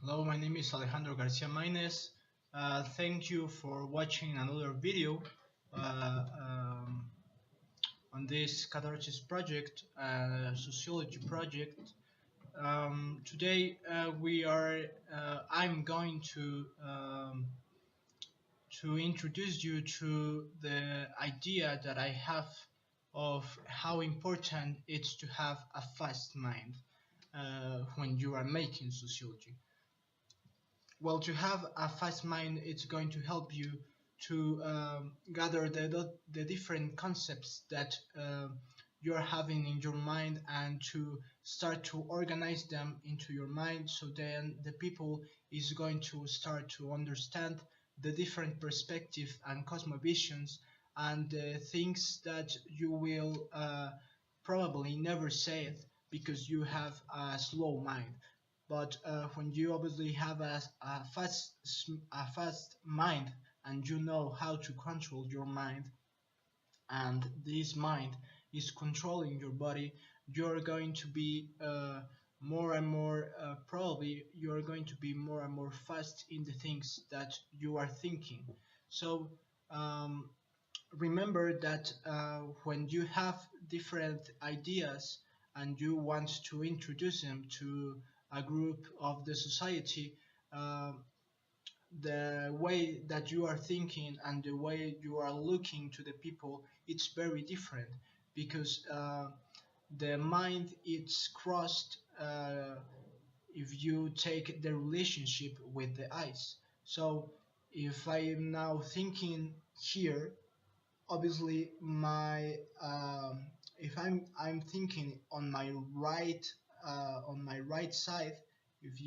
Hello, my name is Alejandro Garcia Maynez. Thank you for watching another video on this Catharsis project, sociology project. Today I'm going to introduce you to the idea that I have of how important it's to have a fast mind when you are making sociology. Well, to have a fast mind, it's going to help you to gather the different concepts that you're having in your mind and to start to organize them into your mind, so then the people is going to start to understand the different perspective and cosmovisions and the things that you will probably never say it because you have a slow mind. But when you obviously have a fast mind and you know how to control your mind, and this mind is controlling your body, you're going to be more and more probably you're going to be more and more fast in the things that you are thinking. So remember that when you have different ideas and you want to introduce them to a group of the society, uh, the way that you are thinking and the way you are looking to the people, it's very different because the mind is crossed if you take the relationship with the eyes. So if I am now thinking here, obviously my if I'm thinking on my right side, if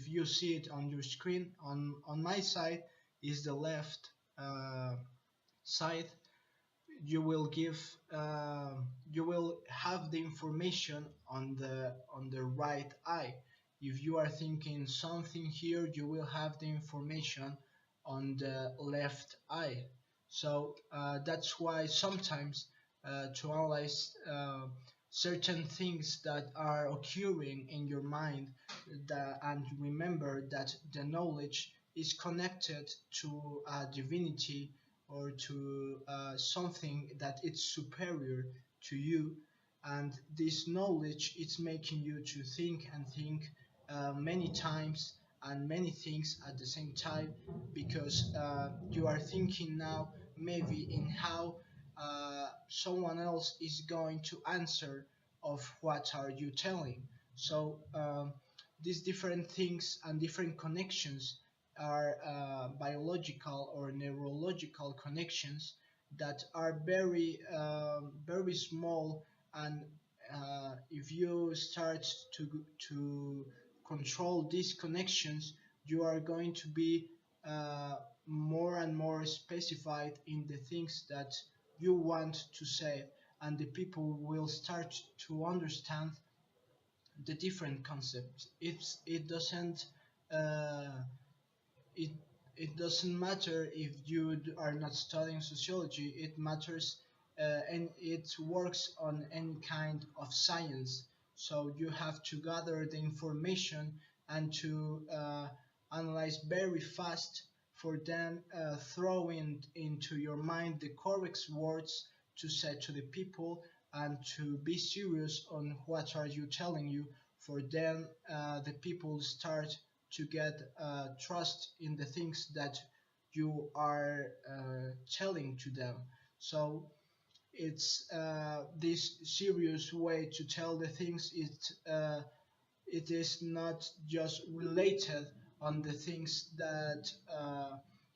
you see it on your screen, on my side is the left side. You will have the information on the right eye. If you are thinking something here, you will have the information on the left eye. So that's why sometimes to analyze certain things that are occurring in your mind, and remember that the knowledge is connected to a divinity or to something that is superior to you, and this knowledge is making you to think and think many times and many things at the same time, because you are thinking now maybe in how someone else is going to answer of what are you telling. So these different things and different connections are biological or neurological connections that are very small, and if you start to control these connections, you are going to be more and more specified in the things that you want to say, and the people will start to understand the different concepts. It doesn't uh, it it doesn't matter if you are not studying sociology. It matters, and it works on any kind of science. So you have to gather the information and to analyze very fast, for then throwing into your mind the correct words to say to the people, and to be serious on what are you telling you, for then the people start to get trust in the things that you are telling to them. So it's this serious way to tell the things. It is not just related on the things that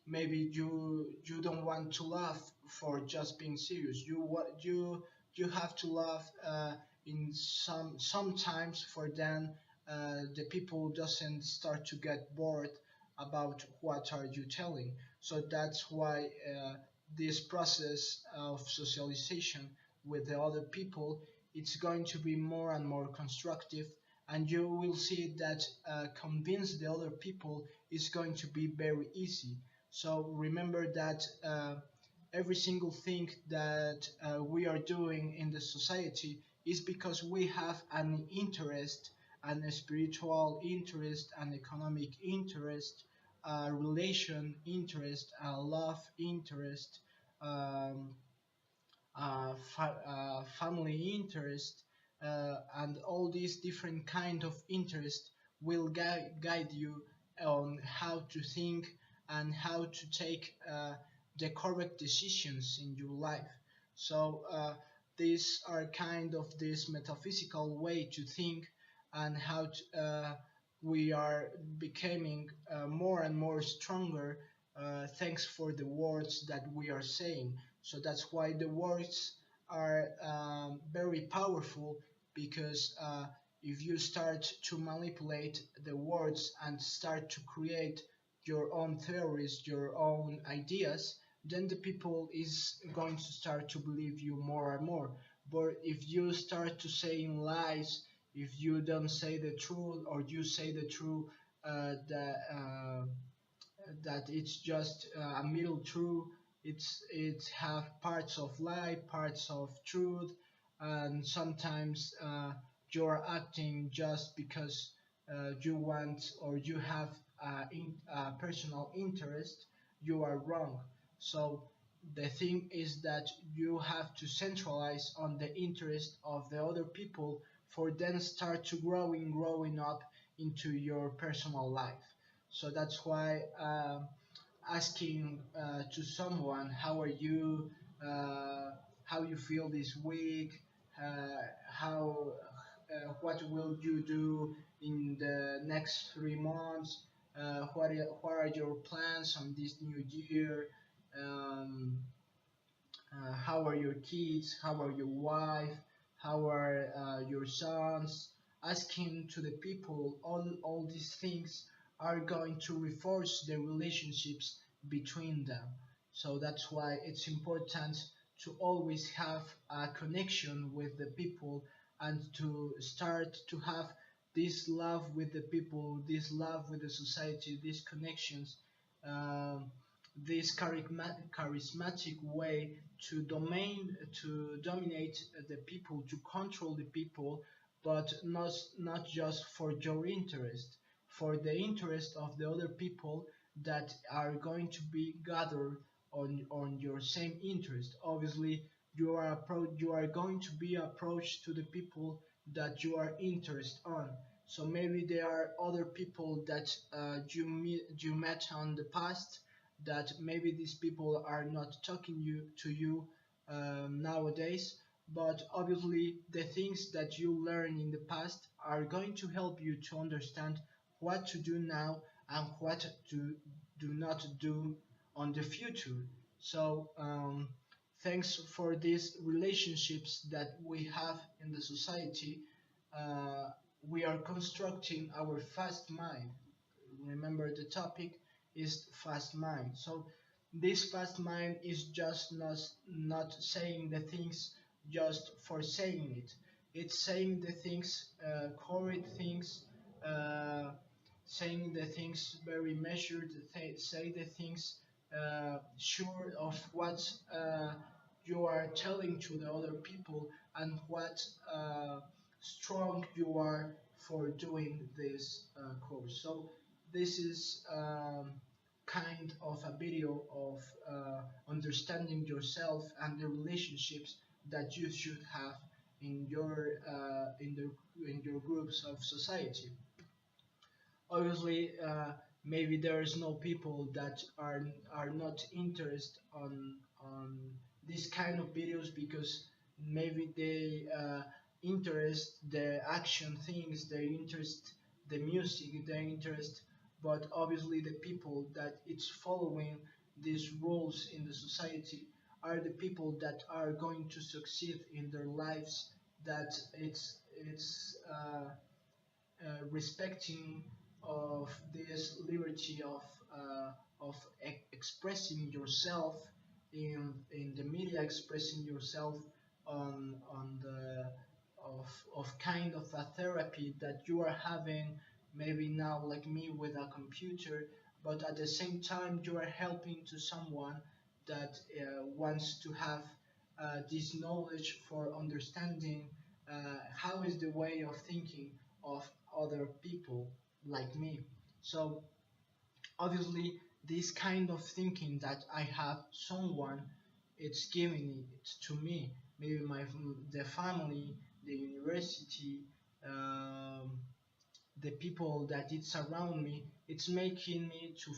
maybe you don't want to laugh for just being serious. You have to laugh in sometimes, for then the people doesn't start to get bored about what are you telling. So that's why this process of socialization with the other people, it's going to be more and more constructive, and you will see that convince the other people is going to be very easy. So remember that every single thing that we are doing in the society is because we have an interest and a spiritual interest, an economic interest, relation interest, love interest, um, family interest, and all these different kind of interest will guide you on how to think and how to take the correct decisions in your life. So these are kind of this metaphysical way to think, and how we are becoming more and more stronger thanks for the words that we are saying. So that's why the words are very powerful, because if you start to manipulate the words and start to create your own theories, your own ideas, then the people is going to start to believe you more and more. But if you start to saying lies, if you don't say the truth, or you say the truth, that it's just a middle truth. It have parts of lie, parts of truth, and sometimes you're acting just because you want, or you have personal interest. You are wrong. So the thing is that you have to centralize on the interest of the other people, for then start to growing up into your personal life. So that's why asking to someone, how are you, how you feel this week, how what will you do in the next 3 months, what are your plans on this new year, um, how are your kids, how are your wife, how are your sons. Asking to the people all these things are going to reinforce the relationships between them. So that's why it's important to always have a connection with the people, and to start to have this love with the people, this love with the society, these connections, um, this charismatic way to dominate the people, to control the people, but not just for your interest, for the interest of the other people that are going to be gathered on your same interest. Obviously, you are going to be approached to the people that you are interested on. So maybe there are other people that you met on the past, that maybe these people are not talking to you nowadays, but obviously the things that you learned in the past are going to help you to understand what to do now, and what to do not do on the future. So thanks for these relationships that we have in the society, uh, we are constructing our fast mind. Remember, the topic is fast mind. So this fast mind is just not saying the things just for saying it. It's saying the things, correct things, uh, saying the things very measured, say the things sure of what you are telling to the other people, and what strong you are for doing this course. So this is kind of a video of understanding yourself and the relationships that you should have in your groups of society. Obviously, maybe there's no people that are not interested on this kind of videos, because maybe they interest the action things, they interest the music, they interest. But obviously the people that it's following these rules in the society are the people that are going to succeed in their lives, that it's respecting of this liberty of expressing yourself in the media, expressing yourself on the of kind of a therapy that you are having, maybe now like me with a computer, but at the same time you are helping to someone that wants to have this knowledge for understanding how is the way of thinking of other people like me. So obviously this kind of thinking that I have someone, it's giving it to me, maybe the family, the university, um, the people that it's around me, it's making me to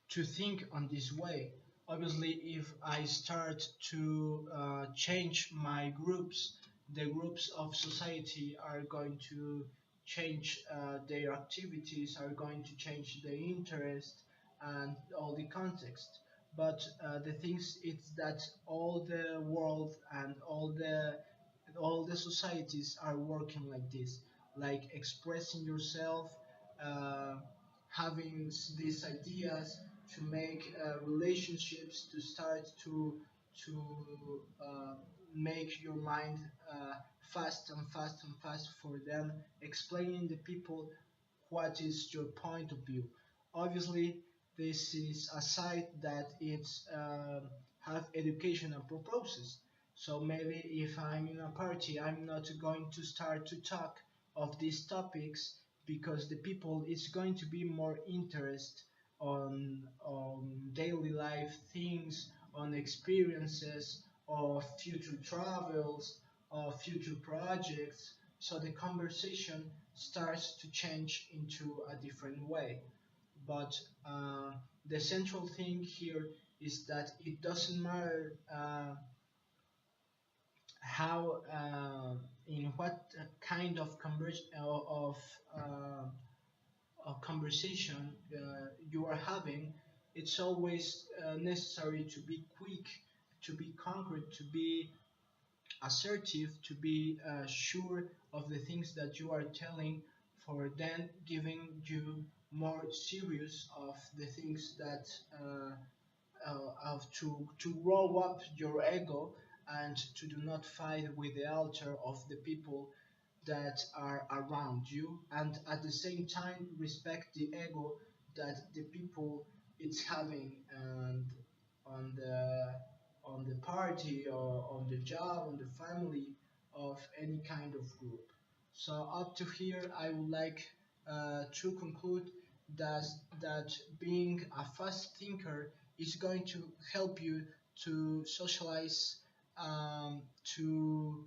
to think on this way. Obviously, if I start to change my groups, the groups of society are going to change their activities, are going to change their interest and all the context. But the things it's that all the world and all the societies are working like this, like expressing yourself, uh, having these ideas to make relationships, to start to uh, make your mind fast and fast and fast for them, explaining the people what is your point of view. Obviously, this is a site that it's have educational purposes. So maybe if I'm in a party, I'm not going to start to talk of these topics because the people is going to be more interested on daily life things, on experiences, of future travels, of future projects. So the conversation starts to change into a different way. But the central thing here is that it doesn't matter how in what kind of conversation you are having. It's always necessary to be quick, to be concrete, to be assertive, to be sure of the things that you are telling, for then giving you more serious of the things that of to roll up your ego and to do not fight with the altar of the people that are around you, and at the same time respect the ego that the people it's having, and on the party or on the job, on the family of any kind of group. So up to here, I would like to conclude that that being a fast thinker is going to help you to socialize, to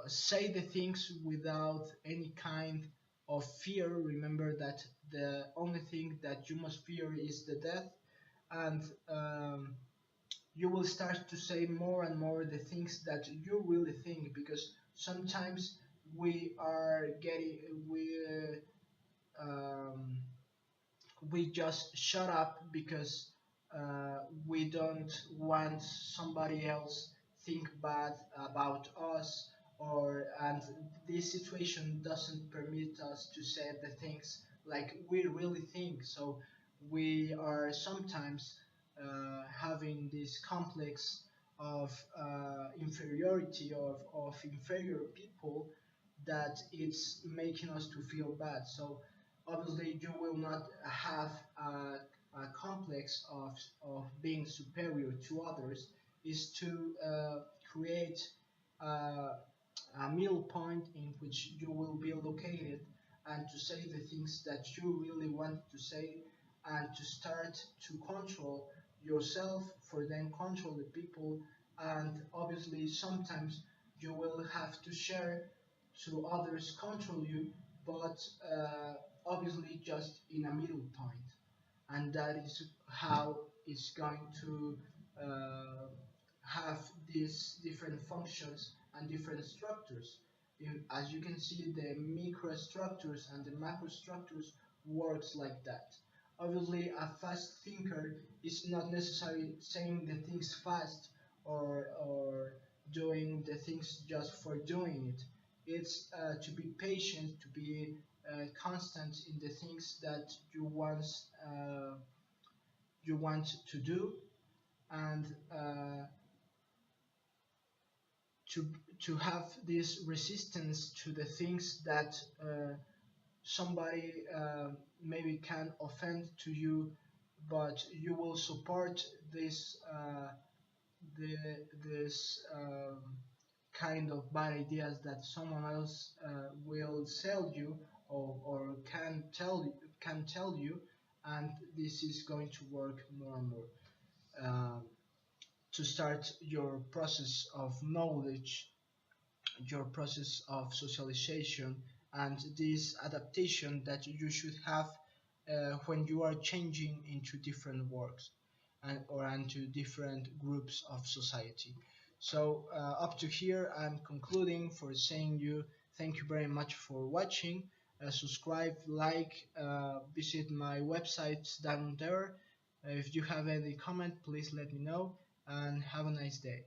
say the things without any kind of fear. Remember that the only thing that you must fear is the death, and you will start to say more and more the things that you really think, because sometimes we are getting um, we just shut up because we don't want somebody else think bad about us, or and this situation doesn't permit us to say the things like we really think. So we are sometimes having this complex of inferiority, of inferior people, that it's making us to feel bad. So obviously you will not have a complex of being superior to others. Is to create uh, a middle point in which you will be located, and to say the things that you really want to say, and to start to control yourself for then control the people. And obviously sometimes you will have to share to others control you, but obviously just in a middle point. And that is how it's going to uh, have these different functions and different structures. As you can see, the microstructures and the macrostructures works like that. Obviously, a fast thinker is not necessarily saying the things fast, or doing the things just for doing it. It's to be patient, to be constant in the things that you want to do, and to to have this resistance to the things that somebody maybe can offend to you, but you will support this the this kind of bad ideas that someone else will sell you, or can tell you, and this is going to work more and more. Um, to start your process of knowledge, your process of socialization, and this adaptation that you should have when you are changing into different works or into different groups of society. So up to here, I'm concluding for saying you thank you very much for watching. Subscribe, like, visit my websites down there. If you have any comment, please let me know, and have a nice day.